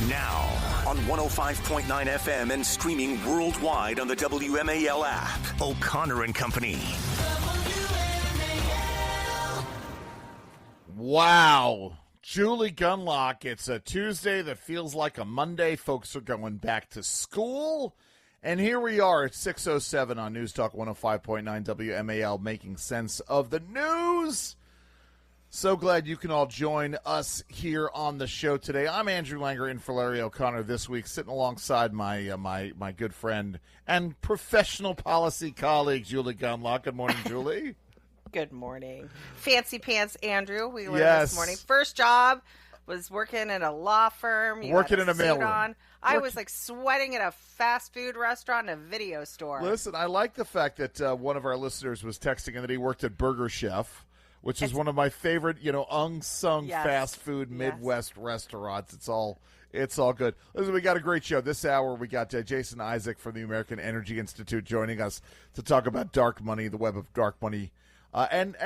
Now, on 105.9 FM and streaming worldwide on the WMAL app, O'Connor and Company. Wow. Julie Gunlock, it's a Tuesday that feels like a Monday. Folks are going back to school. And here we are at 6:07 on News Talk 105.9 WMAL, making sense of the news. So glad you can all join us here on the show today. I'm Andrew Langer in for Larry O'Connor this week, sitting alongside my good friend and professional policy colleague, Julie Gunlock. Good morning, Julie. Good morning. Fancy pants, Andrew. We learned Yes. this morning. First job was working in a law firm. Working in a mailroom. I was like sweating at a fast food restaurant and a video store. Listen, I like the fact that one of our listeners was texting and that he worked at Burger Chef, which is one of my favorite, unsung fast food Midwest restaurants. It's all good. Listen, we got a great show this hour. We got Jason Isaac from the American Energy Institute joining us to talk about dark money, the web of dark money, and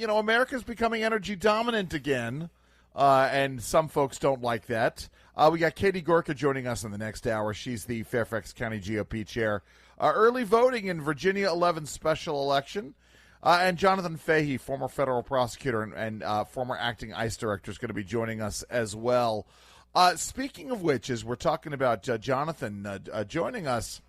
America's becoming energy dominant again, and some folks don't like that. We got Katie Gorka joining us in the next hour. She's the Fairfax County GOP chair. Early voting in Virginia 11 special election. And Jonathan Fahey, former federal prosecutor and former acting ICE director, is going to be joining us as well. Speaking of which, as we're talking about Jonathan joining us,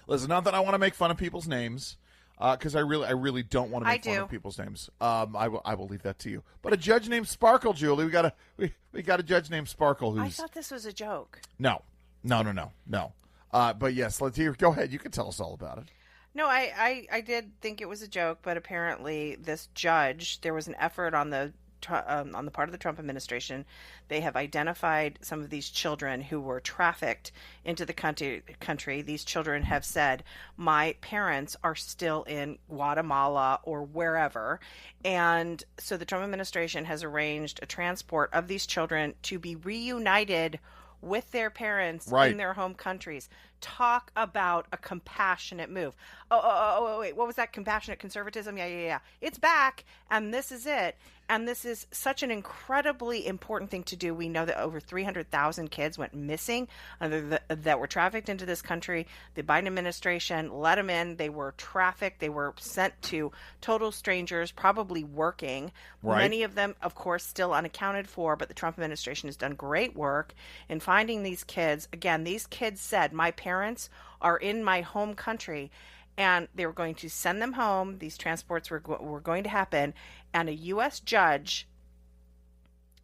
listen, not that I want to make fun of people's names, because I really don't want to make fun of people's names. I will leave that to you. But a judge named Sparkle, Julie, we got a judge named Sparkle who's. I thought this was a joke. No. But yes, let's hear. Go ahead. You can tell us all about it. No, I did think it was a joke, but apparently this judge, there was an effort on the part of the Trump administration. They have identified some of these children who were trafficked into the country. These children have said, my parents are still in Guatemala or wherever. And so the Trump administration has arranged a transport of these children to be reunited with their parents in their home countries. Talk about a compassionate move. Wait, what was that? Compassionate conservatism? Yeah. It's back, and this is it. And this is such an incredibly important thing to do. We know that over 300,000 kids went missing that were trafficked into this country. The Biden administration let them in. They were trafficked. They were sent to total strangers, probably working. Right. Many of them, of course, still unaccounted for, but the Trump administration has done great work in finding these kids. Again, these kids said, my parents are in my home country, and they were going to send them home. These transports were going to happen, and a U.S. judge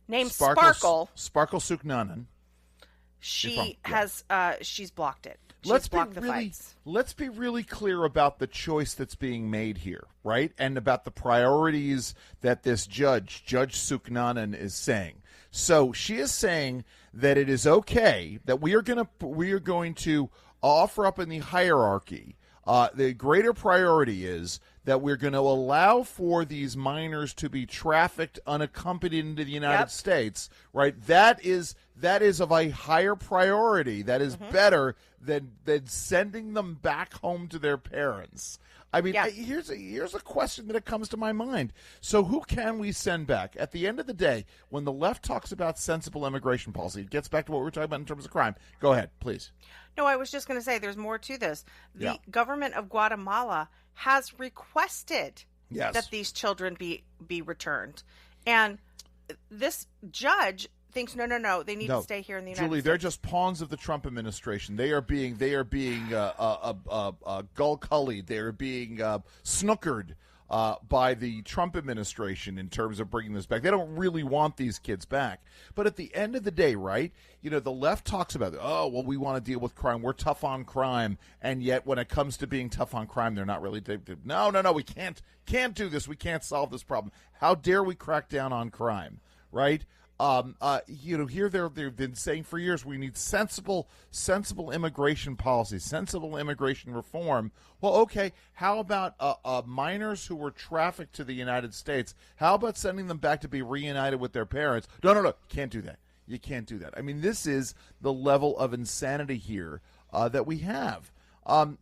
named Sparkle Suknanen, she's blocked it. Let's be really clear about the choice that's being made here, right? And about the priorities that this Judge Suknanen, is saying. So she is saying that it is okay that we are going to offer up in the hierarchy. The greater priority is that we're going to allow for these minors to be trafficked unaccompanied into the United States, right? That is of a higher priority. That is better than sending them back home to their parents. I mean, here's a question that comes to my mind. So who can we send back? At the end of the day, when the left talks about sensible immigration policy, it gets back to what we were talking about in terms of crime. Go ahead, please. No, I was just going to say there's more to this. The government of Guatemala has requested that these children be returned. And this judge thinks, no, they need to stay here in the United States. Julie, they're just pawns of the Trump administration. They are being gull-cullied. They are being snookered by the Trump administration in terms of bringing this back. They don't really want these kids back. But at the end of the day, right, the left talks about, we want to deal with crime. We're tough on crime. And yet when it comes to being tough on crime, they're not really. No, we can't do this. We can't solve this problem. How dare we crack down on crime, right? Here they've been saying for years we need sensible immigration policy, sensible immigration reform. Well, okay, how about minors who were trafficked to the United States? How about sending them back to be reunited with their parents? No, can't do that. You can't do that. I mean, this is the level of insanity here that we have. And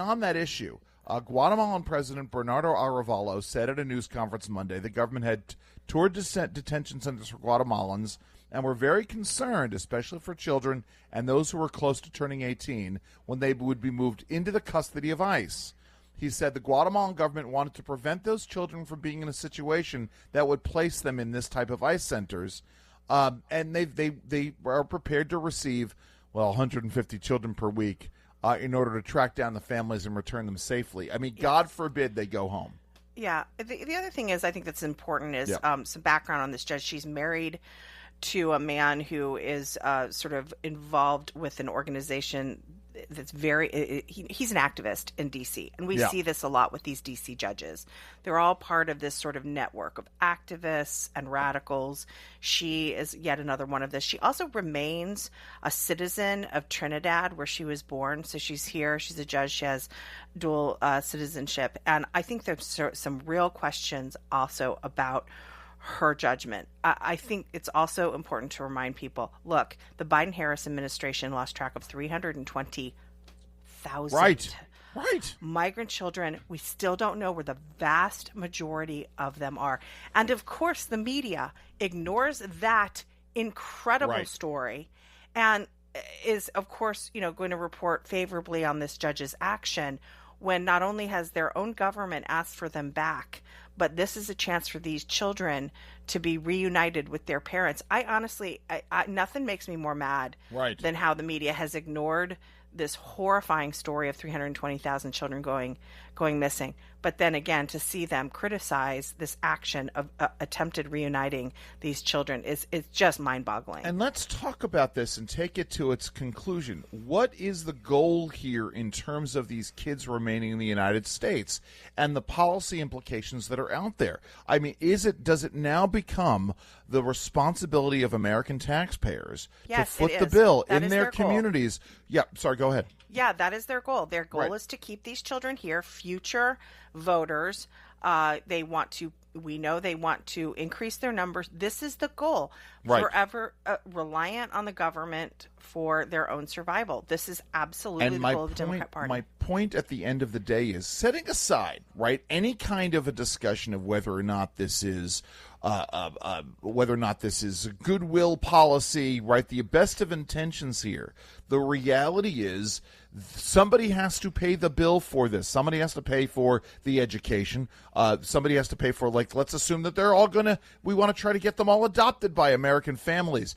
on that issue, Guatemalan President Bernardo Arevalo said at a news conference Monday the government had toured detention centers for Guatemalans and we're very concerned, especially for children and those who are close to turning 18, when they would be moved into the custody of ICE. He said the Guatemalan government wanted to prevent those children from being in a situation that would place them in this type of ICE centers, and they are prepared to receive, 150 children per week in order to track down the families and return them safely. I mean, God forbid they go home. Yeah. The other thing is, I think that's important is some background on this judge. She's married to a man who is sort of involved with an organization that's he's an activist in D.C. And we see this a lot with these D.C. judges. They're all part of this sort of network of activists and radicals. She is yet another one of this. She also remains a citizen of Trinidad, where she was born. So she's here. She's a judge. She has dual citizenship. And I think there's some real questions also about her judgment. I think it's also important to remind people, look, the Biden-Harris administration lost track of 320,000 right. migrant children. We still don't know where the vast majority of them are. And of course, the media ignores that incredible story and is, of course, going to report favorably on this judge's action when not only has their own government asked for them back, but this is a chance for these children to be reunited with their parents. I honestly, nothing makes me more mad than how the media has ignored this horrifying story of 320,000 children going missing. But then again, to see them criticize this action of attempted reuniting these children is just mind-boggling. And let's talk about this and take it to its conclusion. What is the goal here in terms of these kids remaining in the United States and the policy implications that are out there? I mean, does it now become the responsibility of American taxpayers to foot the bill in their communities? Yeah, sorry, go ahead. Yeah, that is their goal. Their goal is to keep these children here, future voters. We know they want to increase their numbers. This is the goal. Forever reliant on the government for their own survival. This is absolutely the goal of the Democrat Party. My point at the end of the day is, setting aside, any kind of a discussion of whether or not this is goodwill policy, the best of intentions here. The reality is somebody has to pay the bill for this. Somebody has to pay for the education. Somebody has to pay for, let's assume that they're all we want to try to get them all adopted by American families.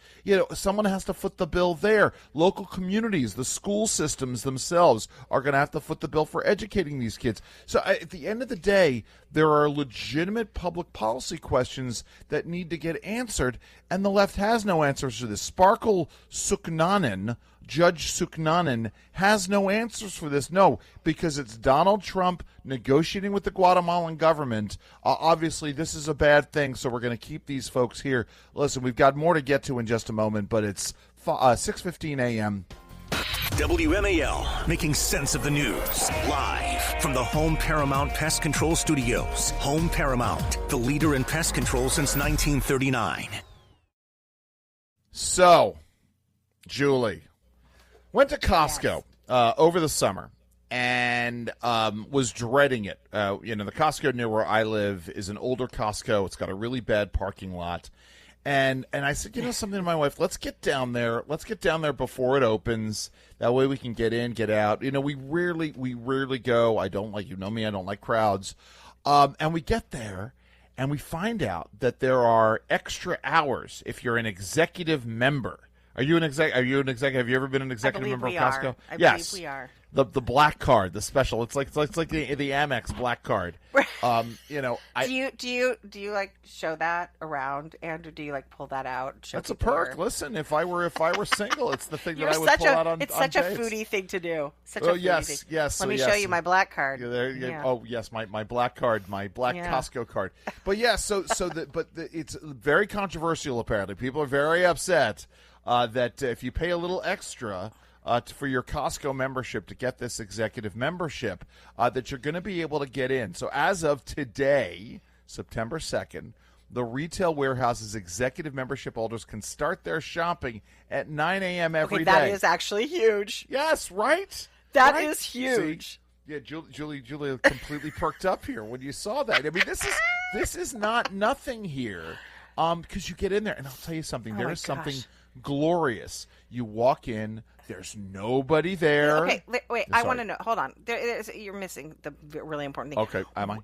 Someone has to foot the bill there. Local communities, the school systems themselves are going to have to foot the bill for educating these kids. So at the end of the day, there are legitimate public policy questions that need to get answered, and the left has no answers to this. Sparkle Suknanen, Judge Suknanen, has no answers for this. No, because it's Donald Trump negotiating with the Guatemalan government. Obviously, this is a bad thing, so we're going to keep these folks here. Listen, we've got more to get to in just a moment, but it's 6:15 a.m. WMAL, making sense of the news. Live from the Home Paramount Pest Control Studios. Home Paramount, the leader in pest control since 1939. So, Julie, went to Costco over the summer and was dreading it. The Costco near where I live is an older Costco. It's got a really bad parking lot. And I said, something to my wife, let's get down there. Let's get down there before it opens. That way we can get in, get out. We rarely go. I don't like, me, I don't like crowds. And we get there and we find out that there are extra hours if you're an executive member. Are you an executive? Have you ever been an executive member of Costco? I believe we are. The black card, the special. It's like the Amex black card. Do you show that around, Andrew? Do you pull that out? That's a perk. Or... Listen, if I were single, it's the thing that I would pull out on. It's such a foodie thing to do. Yes. Let me show you my black card. Oh yes, my black card, my black Costco card. But it's very controversial. Apparently, people are very upset that if you pay a little extra for your Costco membership to get this executive membership, that you're going to be able to get in. So as of today, September 2nd, the retail warehouse's executive membership holders can start their shopping at 9 a.m. every day. That is actually huge. Yes, right? That is huge. See? Yeah, Julie completely perked up here when you saw that. I mean, this is not nothing here. Because you get in there, and I'll tell you something. There is something glorious. You walk in. There's nobody there. Okay, wait. I want to know. Hold on. You're missing the really important thing. Okay, am I?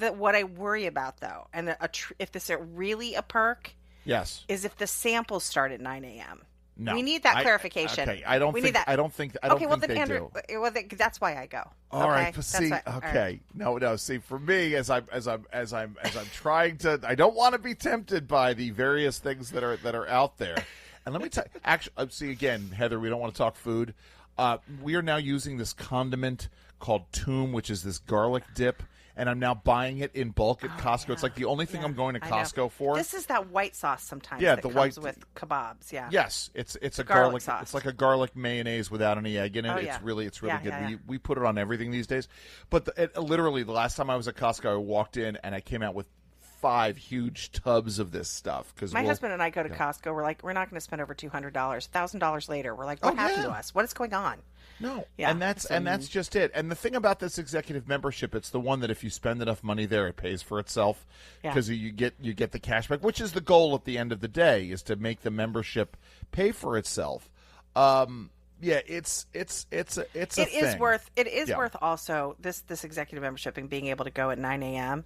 What I worry about, though, and if this is really a perk, yes, is if the samples start at 9 a.m. No, we need that clarification. Okay, I don't think they Andrew, do. Well, that's why I go. All right, but see, right. no. See, for me, as I'm trying to, I don't want to be tempted by the various things that are out there. And let me tell you, actually, see again, Heather, we don't want to talk food. We are now using this condiment called Toom, which is this garlic dip. And I'm now buying it in bulk at Costco. Yeah. It's like the only thing I'm going to Costco for. This is that white sauce sometimes that comes with kebabs. Yeah. Yes, it's a garlic sauce. It's like a garlic mayonnaise without any egg in it. Oh, It's really good. Yeah. We put it on everything these days. But literally, the last time I was at Costco, I walked in and I came out with 5 huge tubs of this stuff. Because my husband and I go to Costco. We're like, we're not going to spend over $200. $1,000 later, we're like, what happened to us? What is going on? No, and that's just it. And the thing about this executive membership, it's the one that if you spend enough money there, it pays for itself because you get the cash back, which is the goal at the end of the day, is to make the membership pay for itself. It's a thing. It is worth also this executive membership and being able to go at 9 a.m.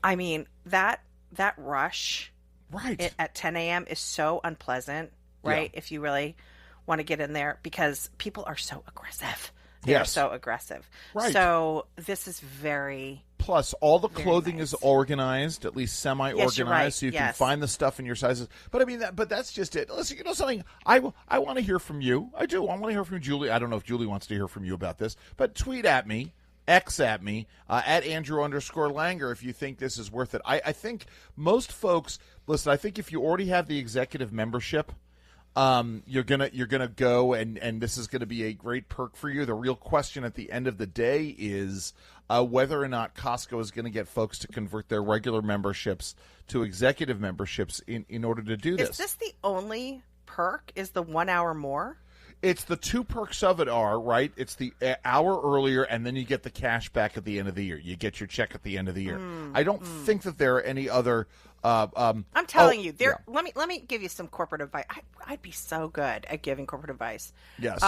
I mean that rush at 10 a.m. is so unpleasant, right? If you really want to get in there, because people are so aggressive. They're so aggressive. Right. So this is very... Plus, all the clothing is organized, at least semi-organized, so you can find the stuff in your sizes. But I mean, that's just it. Listen, you know something? I want to hear from you. I do. I want to hear from Julie. I don't know if Julie wants to hear from you about this, but tweet at me. X at me, at Andrew_Langer, if you think this is worth it. I think most folks, listen, I think if you already have the executive membership, you're gonna go and this is gonna be a great perk for you. The real question at the end of the day is whether or not Costco is going to get folks to convert their regular memberships to executive memberships in order to do this. Is this the only perk? Is the 1 hour more? It's the 2 perks of it are, right? It's the hour earlier, and then you get the cash back at the end of the year. You get your check at the end of the year. I don't think that there are any other... I'm telling you, let me give you some corporate advice. I'd be so good at giving corporate advice. Yes.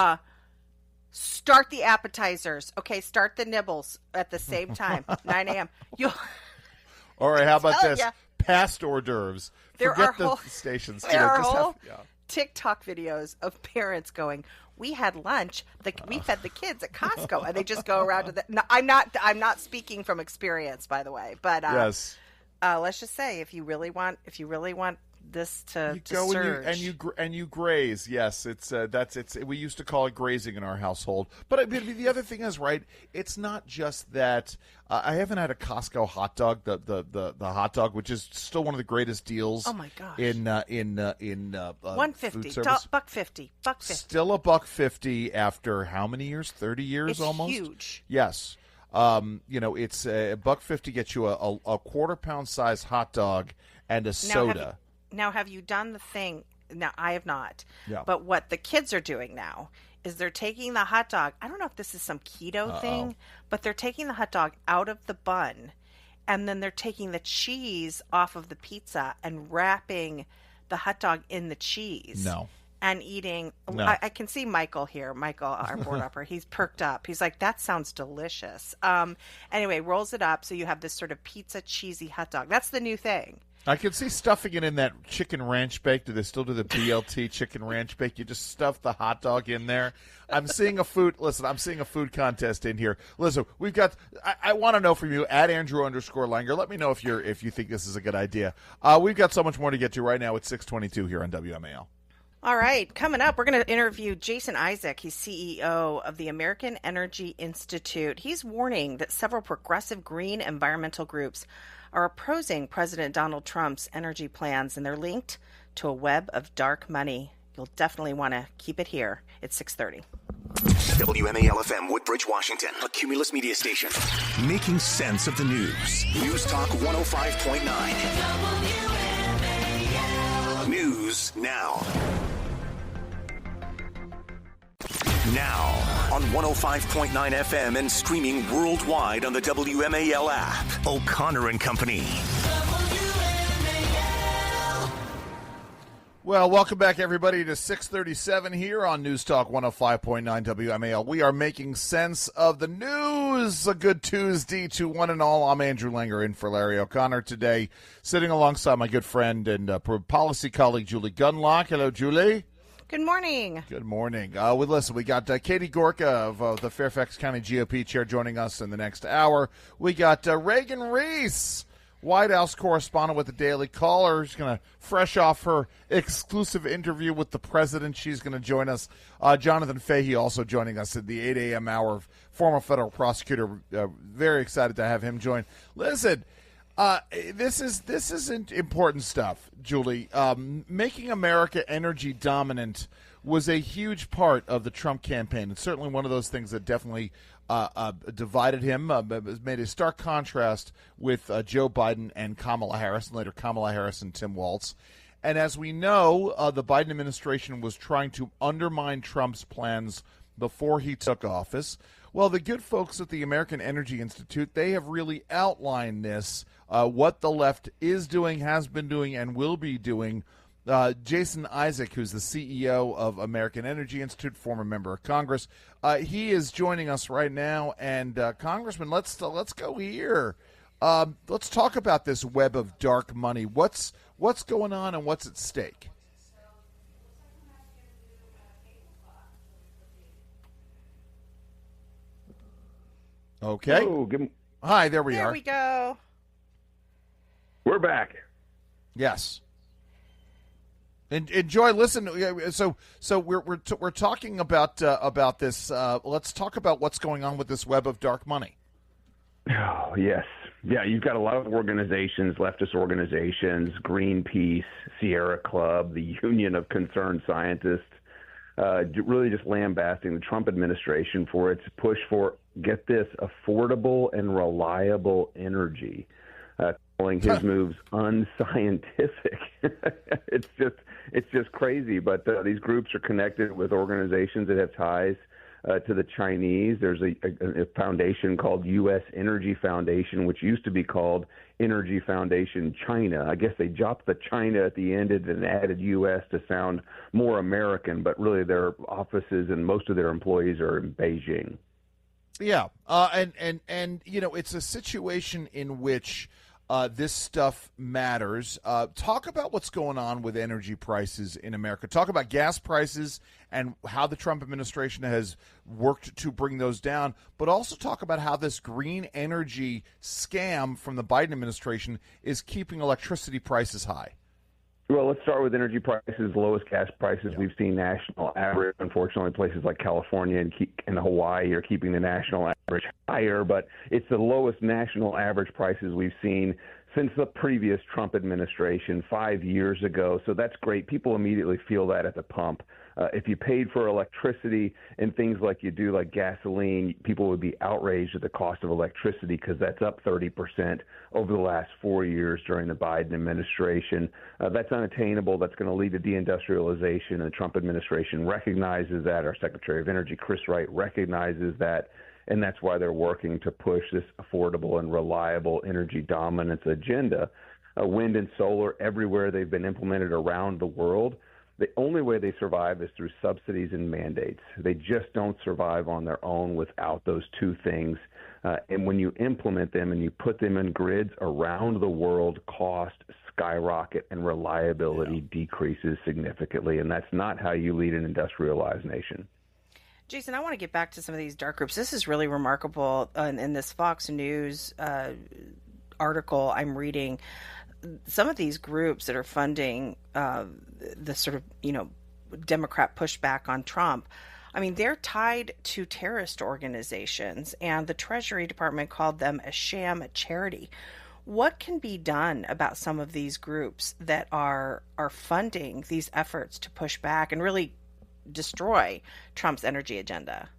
Start the appetizers. Okay, start the nibbles at the same time, 9 a.m. All right, how about this? Past hors d'oeuvres. Forget the stations. There are whole TikTok videos of parents going, we had lunch. We fed the kids at Costco, and they just go around to the. No, I'm not speaking from experience, by the way, but yes. Let's just say if you really want this to go surge, and you graze. Yes, it's we used to call it grazing in our household. But the other thing is, right, it's not just that. I haven't had a Costco hot dog, the hot dog, which is still one of the greatest deals. Oh my gosh! In $1.50, food service. $1.50. Still $1.50 after how many years? 30 years it's almost. Huge. Yes. It's $1.50 gets you a quarter-pound size hot dog and a soda. Now, have you done the thing? Now, I have not. Yeah. But what the kids are doing now is they're taking the hot dog. I don't know if this is some keto thing, but they're taking the hot dog out of the bun, and then they're taking the cheese off of the pizza and wrapping the hot dog in the cheese. No. And eating. No. I can see Michael here. Michael, our board upper, he's perked up. He's like, that sounds delicious. Anyway, rolls it up so you have this sort of pizza cheesy hot dog. That's the new thing. I can see stuffing it in that chicken ranch bake. Do they still do the BLT chicken ranch bake? You just stuff the hot dog in there. I'm seeing a food contest in here. Listen, we've got. I want to know from you at Andrew_Langer. Let me know if you think this is a good idea. We've got so much more to get to right now. It's 6:22 here on WMAL. All right, coming up, we're going to interview Jason Isaac. He's CEO of the American Energy Institute. He's warning that several progressive green environmental groups are opposing President Donald Trump's energy plans, and they're linked to a web of dark money. You'll definitely want to keep it here. It's 6:30. WMAL-FM, Woodbridge, Washington, a Cumulus media station. Making sense of the news. News Talk 105.9. News now. Now on 105.9 FM and streaming worldwide on the WMAL app. O'Connor and Company. WMAL. Well, welcome back, everybody, to 637 here on News Talk 105.9 WMAL. We are making sense of the news. A good Tuesday to one and all. I'm Andrew Langer in for Larry O'Connor today, sitting alongside my good friend and policy colleague, Julie Gunlock. Hello, Julie. Good morning. Good morning. We got Katie Gorka of the Fairfax County GOP chair joining us in the next hour. We got Reagan Reese, White House correspondent with the Daily Caller. She's going to fresh off her exclusive interview with the president. She's going to join us. Jonathan Fahey also joining us at the 8 a.m. hour. Former federal prosecutor. Very excited to have him join. Listen, this is important stuff, Julie. Making America energy dominant was a huge part of the Trump campaign. It's certainly one of those things that definitely divided him, made a stark contrast with Joe Biden and Kamala Harris, and later Kamala Harris and Tim Walz. And as we know, the Biden administration was trying to undermine Trump's plans before he took office. Well, the good folks at the American Energy Institute, they have really outlined this, what the left is doing, has been doing, and will be doing. Jason Isaac, who's the CEO of American Energy Institute, former member of Congress, he is joining us right now. And Congressman, let's go here. Let's talk about this web of dark money. What's going on and what's at stake? Okay. Oh, hi, there we are. There we go. We're back. Yes. Enjoy. Listen. So we're talking about this. Let's talk about what's going on with this web of dark money. Oh, yes. Yeah, you've got a lot of organizations, leftist organizations, Greenpeace, Sierra Club, the Union of Concerned Scientists, really just lambasting the Trump administration for its push for, get this, affordable and reliable energy, calling his moves unscientific. It's just crazy. But these groups are connected with organizations that have ties to the Chinese. There's a foundation called U.S. Energy Foundation, which used to be called Energy Foundation China. I guess they dropped the China at the end and added U.S. to sound more American, but really their offices and most of their employees are in Beijing. Yeah, and you know, it's a situation in which this stuff matters. Talk about what's going on with energy prices in America. Talk about gas prices and how the Trump administration has worked to bring those down, but also talk about how this green energy scam from the Biden administration is keeping electricity prices high. Well, let's start with energy prices, lowest gas prices we've seen national average. Unfortunately, places like California and Hawaii are keeping the national average higher, but it's the lowest national average prices we've seen since the previous Trump administration 5 years ago. So that's great. People immediately feel that at the pump. If you paid for electricity and things like you do, like gasoline, people would be outraged at the cost of electricity because that's up 30% over the last 4 years during the Biden administration. That's unattainable. That's going to lead to deindustrialization. And the Trump administration recognizes that. Our Secretary of Energy, Chris Wright, recognizes that. And that's why they're working to push this affordable and reliable energy dominance agenda. Wind and solar everywhere they've been implemented around the world. The only way they survive is through subsidies and mandates. They just don't survive on their own without those two things. And when you implement them and you put them in grids around the world, cost skyrocket and reliability decreases significantly. And that's not how you lead an industrialized nation. Jason, I want to get back to some of these dark groups. This is really remarkable. In this Fox News article I'm reading, some of these groups that are funding the sort of, Democrat pushback on Trump, I mean, they're tied to terrorist organizations, and the Treasury Department called them a sham charity. What can be done about some of these groups that are funding these efforts to push back and really destroy Trump's energy agenda?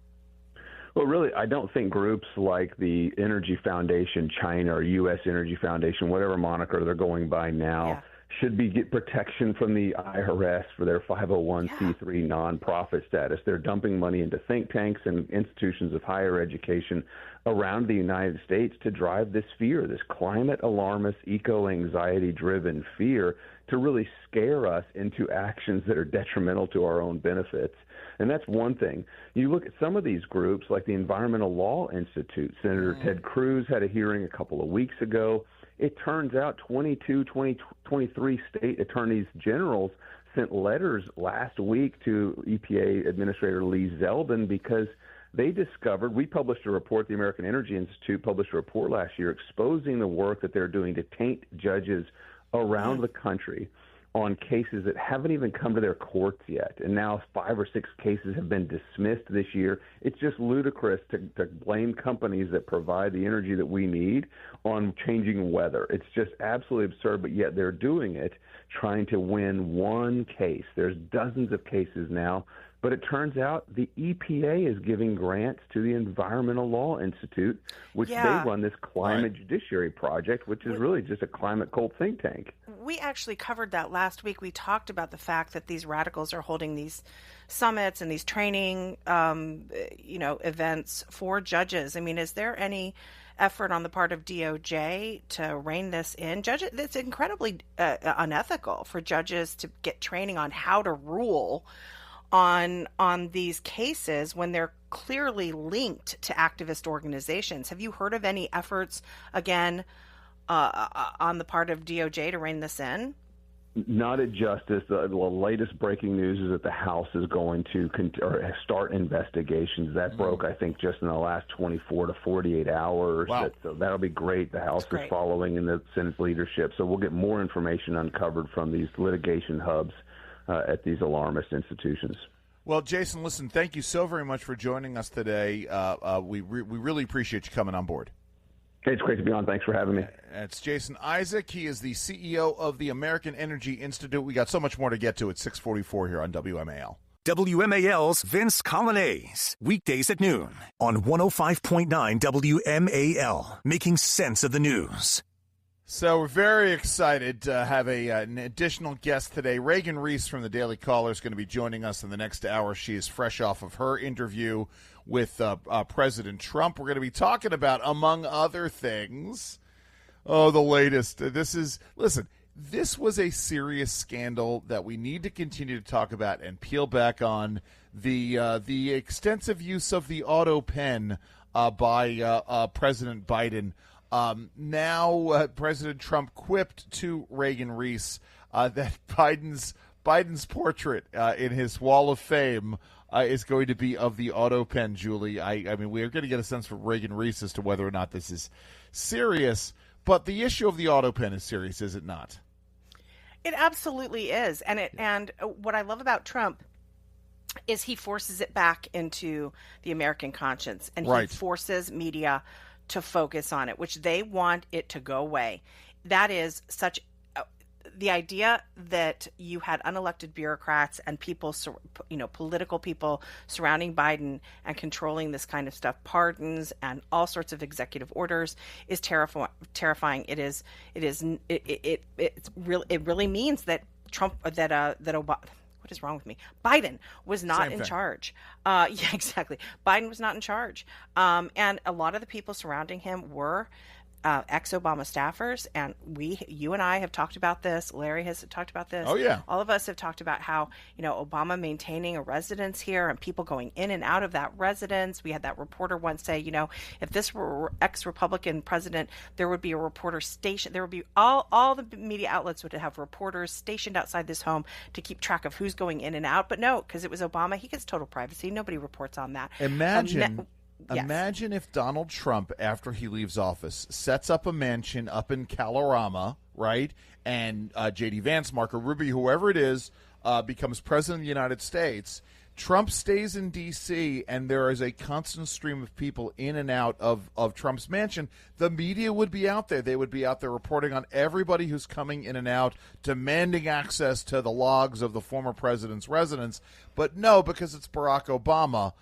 Well, really, I don't think groups like the Energy Foundation China or U.S. Energy Foundation, whatever moniker they're going by now, should get protection from the IRS for their 501c3 nonprofit status. They're dumping money into think tanks and institutions of higher education around the United States to drive this fear, this climate alarmist, eco-anxiety-driven fear to really scare us into actions that are detrimental to our own benefits. And that's one thing. You look at some of these groups, like the Environmental Law Institute. Senator Ted Cruz had a hearing a couple of weeks ago. It turns out 23 state attorneys generals sent letters last week to EPA Administrator Lee Zeldin because they discovered, we published a report, the American Energy Institute published a report last year exposing the work that they're doing to taint judges around the country on cases that haven't even come to their courts yet. And now 5 or 6 cases have been dismissed this year. It's just ludicrous to blame companies that provide the energy that we need on changing weather. It's just absolutely absurd, but yet they're doing it, trying to win one case. There's dozens of cases now. But it turns out the EPA is giving grants to the Environmental Law Institute, which they run this climate judiciary project, which is really just a climate cult think tank. We actually covered that last week. We talked about the fact that these radicals are holding these summits and these training, events for judges. I mean, is there any effort on the part of DOJ to rein this in? Judges, it's incredibly unethical for judges to get training on how to rule on these cases when they're clearly linked to activist organizations. Have you heard of any efforts, again, on the part of DOJ to rein this in? Not at Justice. The latest breaking news is that the House is going to start investigations. That broke, I think, just in the last 24 to 48 hours. Wow. So that'll be great. The House is following in the Senate's leadership. So we'll get more information uncovered from these litigation hubs at these alarmist institutions. Well, Jason, listen, thank you so very much for joining us today. We really appreciate you coming on board. Hey, it's great to be on. Thanks for having me. It's Jason Isaac. He is the CEO of the American Energy Institute. We got so much more to get to at 6:44 here on WMAL. WMAL's Vince Colonnese, weekdays at noon on 105.9 WMAL, making sense of the news. So we're very excited to have an additional guest today. Reagan Reese from the Daily Caller is going to be joining us in the next hour. She is fresh off of her interview with President Trump. We're going to be talking about, among other things, the latest. This was a serious scandal that we need to continue to talk about and peel back on. The extensive use of the Autopen by President Biden. Now President Trump quipped to Reagan Reese that Biden's portrait in his Wall of Fame is going to be of the Autopen, Julie. I mean, we're going to get a sense from Reagan Reese as to whether or not this is serious, but the issue of the Autopen is serious, is it not? It absolutely is. And what I love about Trump is he forces it back into the American conscience, and he forces media to focus on it, which they want it to go away. That is such the idea that you had unelected bureaucrats and people, political people surrounding Biden and controlling this kind of stuff, pardons and all sorts of executive orders, is terrifying. It really means that Obama. What is wrong with me? Biden was not in charge. Yeah, exactly. Biden was not in charge. And a lot of the people surrounding him were ex-Obama staffers. And you and I have talked about this. Larry has talked about this. Oh, yeah. All of us have talked about how, Obama maintaining a residence here and people going in and out of that residence. We had that reporter once say, if this were ex-Republican president, there would be a reporter station. There would be all the media outlets would have reporters stationed outside this home to keep track of who's going in and out. But no, because it was Obama, he gets total privacy. Nobody reports on that. Imagine if Donald Trump, after he leaves office, sets up a mansion up in Kalorama, right? And J.D. Vance, Marco Rubio, whoever it is, becomes president of the United States. Trump stays in D.C., and there is a constant stream of people in and out of Trump's mansion. The media would be out there. They would be out there reporting on everybody who's coming in and out, demanding access to the logs of the former president's residence. But no, because it's Barack Obama,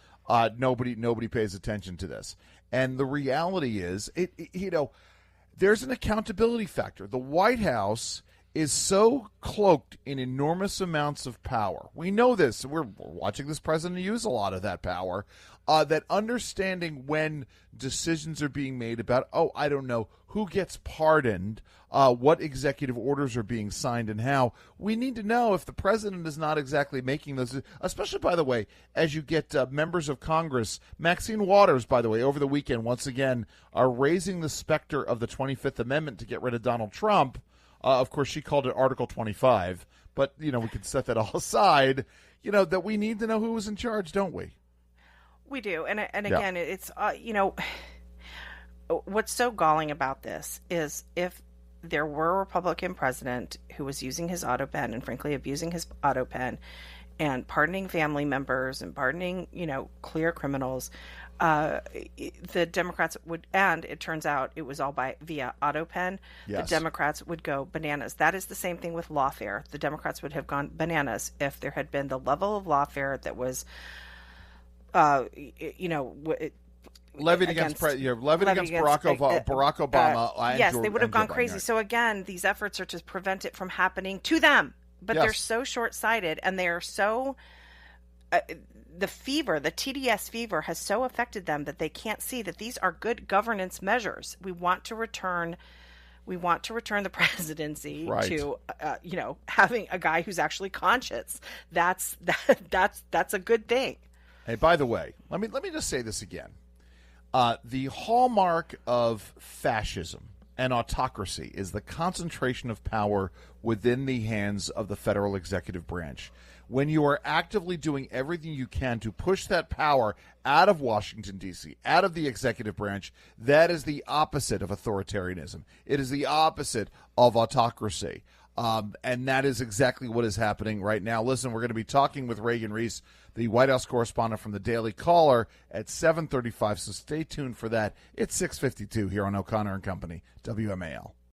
nobody pays attention to this. And the reality is, there's an accountability factor. The White House is so cloaked in enormous amounts of power. We know this. We're watching this president use a lot of that power. That understanding when decisions are being made about, I don't know, who gets pardoned, what executive orders are being signed and how. We need to know if the president is not exactly making those, especially, by the way, as you get members of Congress. Maxine Waters, by the way, over the weekend, once again, are raising the specter of the 25th Amendment to get rid of Donald Trump. Of course, she called it Article 25, but, we can set that all aside, that we need to know who was in charge, don't we? We do. And again, it's, what's so galling about this is if there were a Republican president who was using his Autopen and frankly abusing his Autopen and pardoning family members and pardoning, clear criminals, the Democrats would, and it turns out it was all via Autopen. Yes. The Democrats would go bananas. That is the same thing with lawfare. The Democrats would have gone bananas if there had been the level of lawfare that was, levied against Barack Obama. Yes, they would have gone crazy. Right. So again, these efforts are to prevent it from happening to them, but they're so short-sighted and they are so. The TDS fever has so affected them that they can't see that these are good governance measures. We want to return the presidency to, having a guy who's actually conscious. That's a good thing. Hey, by the way, let me just say this again. The hallmark of fascism and autocracy is the concentration of power within the hands of the federal executive branch. When you are actively doing everything you can to push that power out of Washington, D.C., out of the executive branch, that is the opposite of authoritarianism. It is the opposite of autocracy. And that is exactly what is happening right now. Listen, we're going to be talking with Reagan Reese, the White House correspondent from the Daily Caller, at 7:35, so stay tuned for that. It's 6:52 here on O'Connor and Company, WMAL.